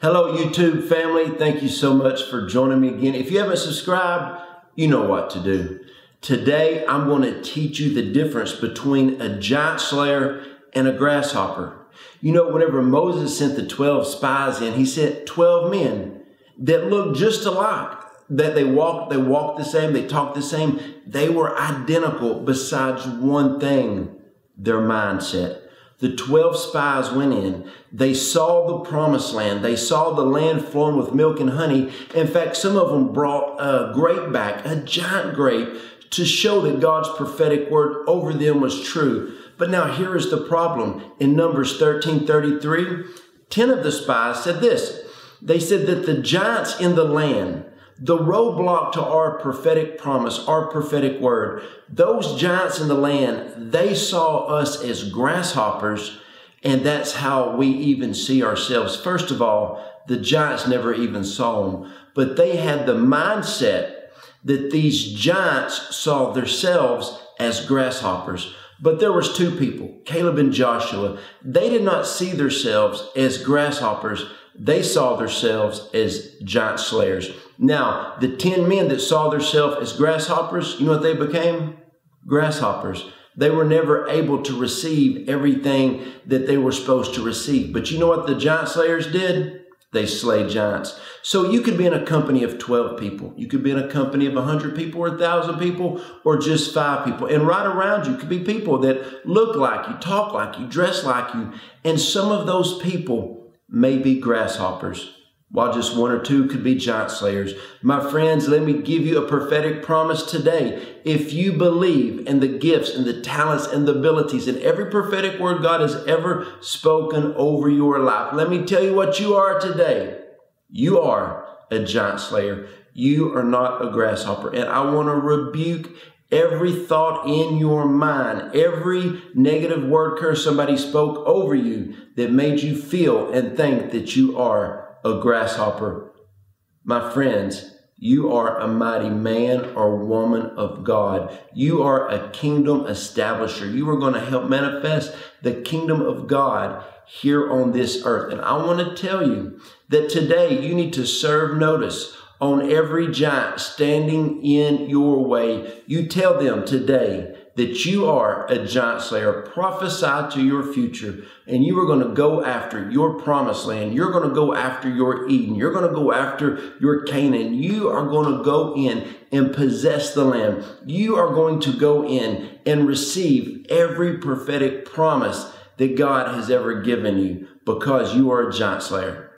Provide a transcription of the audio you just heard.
Hello, YouTube family. Thank you so much for joining me again. If you haven't subscribed, you know what to do. Today, I'm going to teach you the difference between a giant slayer and a grasshopper. You know, whenever Moses sent the 12 spies in, he sent 12 men that looked just alike. That they walked the same, they talked the same. They were identical besides one thing, their mindset. The 12 spies went in. They saw the promised land. They saw the land flowing with milk and honey. In fact, some of them brought a grape back, a giant grape, to show that God's prophetic word over them was true. But now here is the problem. In Numbers 13:33, 10 of the spies said this. They said that the giants in the land, the roadblock to our prophetic promise, our prophetic word, those giants in the land, they saw us as grasshoppers, and that's how we even see ourselves. First of all, the giants never even saw them, but they had the mindset that these giants saw themselves as grasshoppers. But there was two people, Caleb and Joshua. They did not see themselves as grasshoppers. They saw themselves as giant slayers. Now, the 10 men that saw themselves as grasshoppers, you know what they became? Grasshoppers. They were never able to receive everything that they were supposed to receive. But you know what the giant slayers did? They slayed giants. So you could be in a company of 12 people. You could be in a company of 100 people or 1,000 people or just 5 people. And right around you could be people that look like you, talk like you, dress like you. And some of those people may be grasshoppers, while just 1 or 2 could be giant slayers. My friends, let me give you a prophetic promise today. If you believe in the gifts and the talents and the abilities and every prophetic word God has ever spoken over your life, let me tell you what you are today. You are a giant slayer. You are not a grasshopper. And I want to rebuke every thought in your mind, every negative word curse somebody spoke over you that made you feel and think that you are a grasshopper. My friends, you are a mighty man or woman of God. You are a kingdom establisher. You are going to help manifest the kingdom of God here on this earth. And I want to tell you that today you need to serve notice on every giant standing in your way. You tell them today that you are a giant slayer. Prophesy to your future, and you are going to go after your promised land. You're going to go after your Eden. You're going to go after your Canaan. You are going to go in and possess the land. You are going to go in and receive every prophetic promise that God has ever given you because you are a giant slayer.